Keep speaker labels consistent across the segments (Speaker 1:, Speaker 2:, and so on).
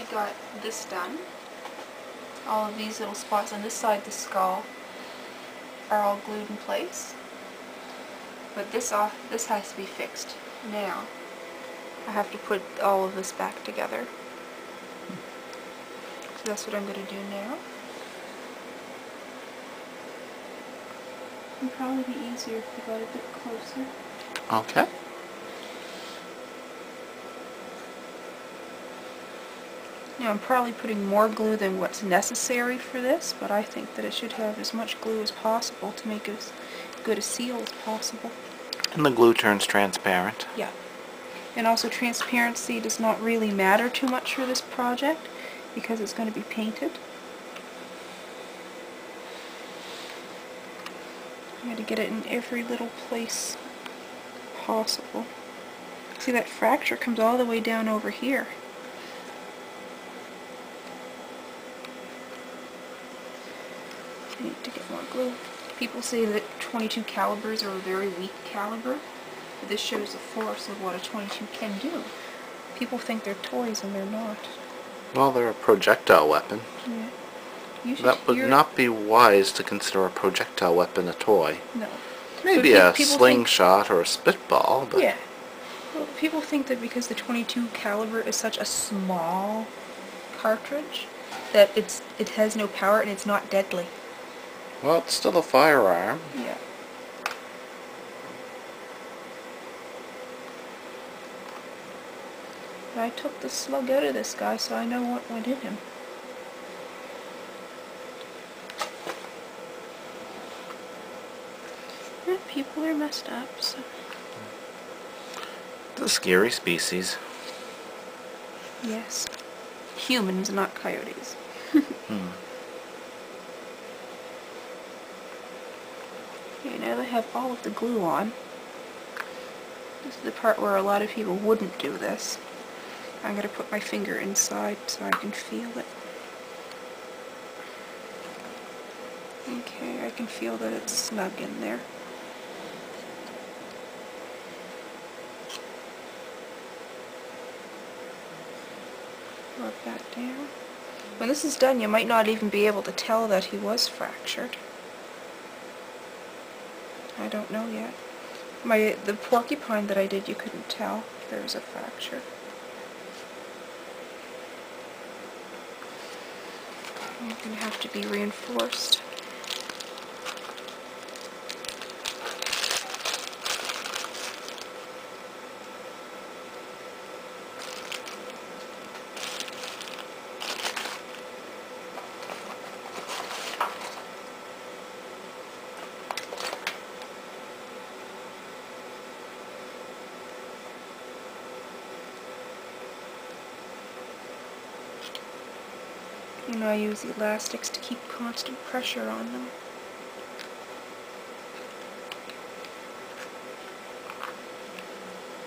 Speaker 1: finally got this done. All of these little spots on this side of the skull are all glued in place. But this has to be fixed. Now, I have to put all of this back together. So that's what I'm going to do now. It'd probably be easier if we got a bit closer.
Speaker 2: Okay.
Speaker 1: Now I'm probably putting more glue than what's necessary for this, but I think that it should have as much glue as possible to make as good a seal as possible.
Speaker 2: And the glue turns transparent.
Speaker 1: Yeah. And also transparency does not really matter too much for this project because it's going to be painted. I got to get it in every little place possible. See, that fracture comes all the way down over here. I need to get more glue. People say that 22 calibers are a very weak caliber. But this shows the force of what a 22 can do. People think they're toys and they're not.
Speaker 2: Well, they're a projectile weapon.
Speaker 1: Yeah.
Speaker 2: That would not be wise to consider a projectile weapon a toy.
Speaker 1: No.
Speaker 2: Maybe a slingshot or a spitball, but...
Speaker 1: Yeah. Well, people think that because the 22 caliber is such a small cartridge, that it has no power and it's not deadly.
Speaker 2: Well, it's still a firearm.
Speaker 1: Yeah. But I took the slug out of this guy, so I know what went in him. Yeah, people are messed up, so...
Speaker 2: It's a scary species.
Speaker 1: Yes. Humans, not coyotes. Okay, now that I have all of the glue on, this is the part where a lot of people wouldn't do this. I'm going to put my finger inside so I can feel it. Okay, I can feel that it's snug in there. Rub that down. When this is done, you might not even be able to tell that he was fractured. I don't know yet. The porcupine that I did, you couldn't tell there was a fracture. It's going to have to be reinforced. You know, I use elastics to keep constant pressure on them.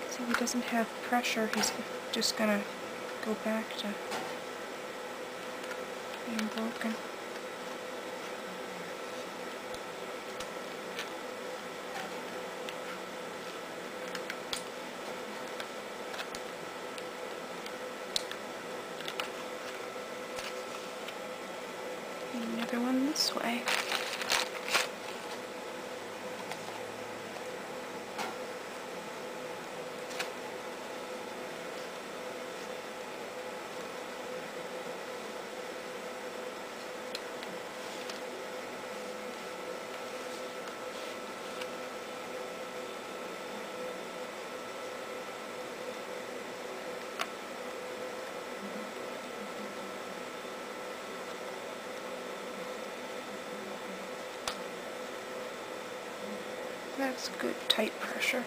Speaker 1: So if he doesn't have pressure, he's just gonna go back to being broken. Another one this way. That's good, tight pressure.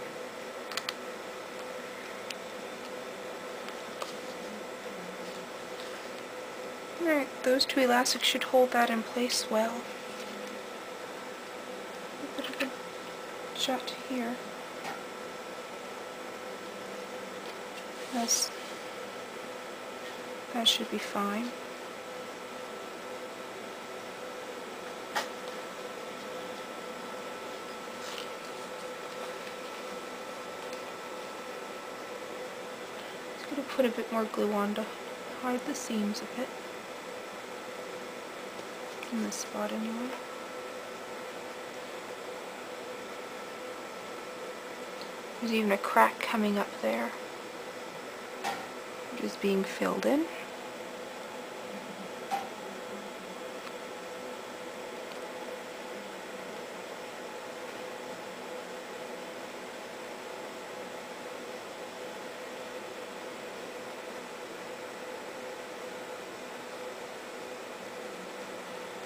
Speaker 1: Alright, those two elastics should hold that in place well. A bit of a shut here. That should be fine. Put a bit more glue on to hide the seams a bit. In this spot anyway. There's even a crack coming up there, which is being filled in.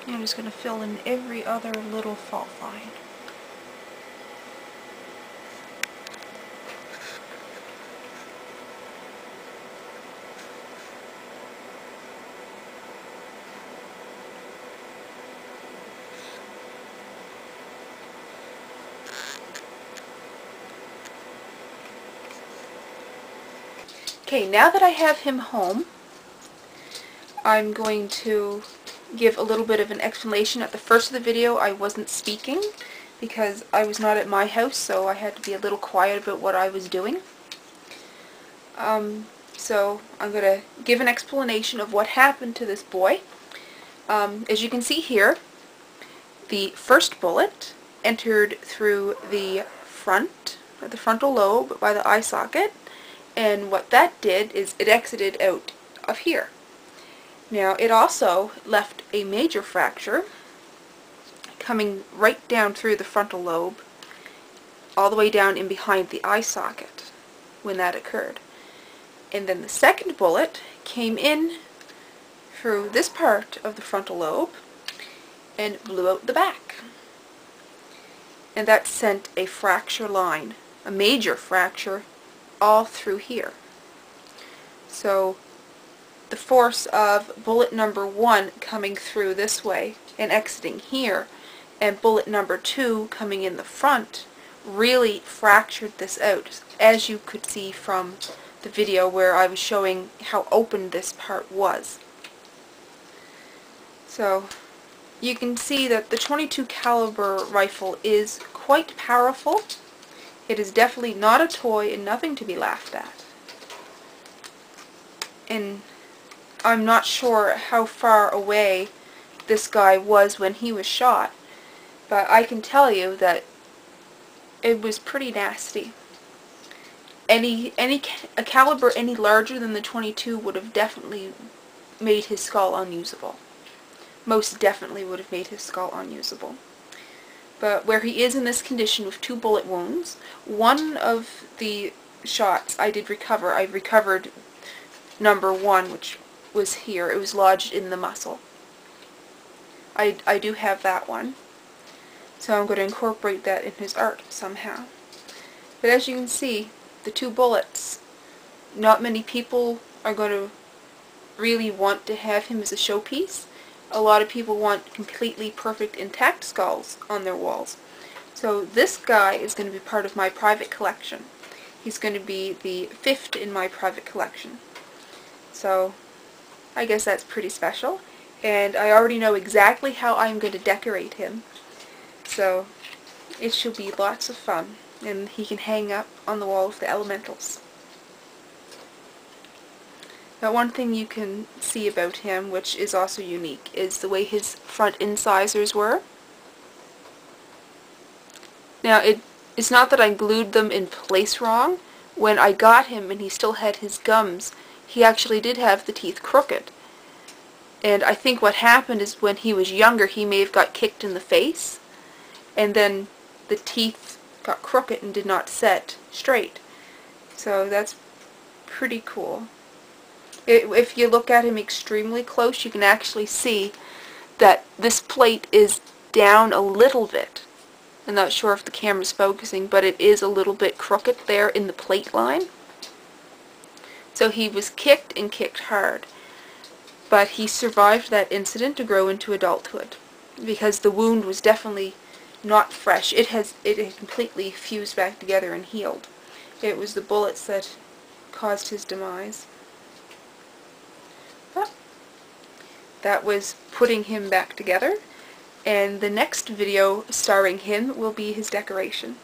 Speaker 1: I'm just going to fill in every other little fault line. Okay, now that I have him home, I'm going to give a little bit of an explanation. At the first of the video I wasn't speaking because I was not at my house, so I had to be a little quiet about what I was doing. So I'm going to give an explanation of what happened to this boy. As you can see here, the first bullet entered through the front, or the frontal lobe by the eye socket, and what that did is it exited out of here. Now it also left a major fracture coming right down through the frontal lobe, all the way down in behind the eye socket when that occurred. And then the second bullet came in through this part of the frontal lobe and blew out the back. And that sent a fracture line, a major fracture, all through here. So the force of bullet number 1 coming through this way and exiting here, and bullet number 2 coming in the front, really fractured this out, as you could see from the video where I was showing how open this part was. So you can see that the .22 caliber rifle is quite powerful. It is definitely not a toy and nothing to be laughed at. And I'm not sure how far away this guy was when he was shot, but I can tell you that it was pretty nasty. A caliber any larger than the .22 would have definitely made his skull unusable. Most definitely would have made his skull unusable. But where he is in this condition with 2 bullet wounds, one of the shots I did recover. I recovered number 1, which was here. It was lodged in the muscle. I do have that one. So I'm going to incorporate that in his art somehow. But as you can see, the 2 bullets, not many people are going to really want to have him as a showpiece. A lot of people want completely perfect intact skulls on their walls. So this guy is going to be part of my private collection. He's going to be the 5th in my private collection. So I guess that's pretty special. And I already know exactly how I'm going to decorate him. So it should be lots of fun. And he can hang up on the wall with the elementals. Now one thing you can see about him, which is also unique, is the way his front incisors were. Now it's not that I glued them in place wrong. When I got him and he still had his gums, he actually did have the teeth crooked. And I think what happened is when he was younger he may have got kicked in the face, and then the teeth got crooked and did not set straight. So that's pretty cool. If you look at him extremely close, you can actually see that this plate is down a little bit. I'm not sure if the camera's focusing, but it is a little bit crooked there in the plate line. So he was kicked and kicked hard. But he survived that incident to grow into adulthood, because the wound was definitely not fresh. It had completely fused back together and healed. It was the bullets that caused his demise. But that was putting him back together, and the next video starring him will be his decoration.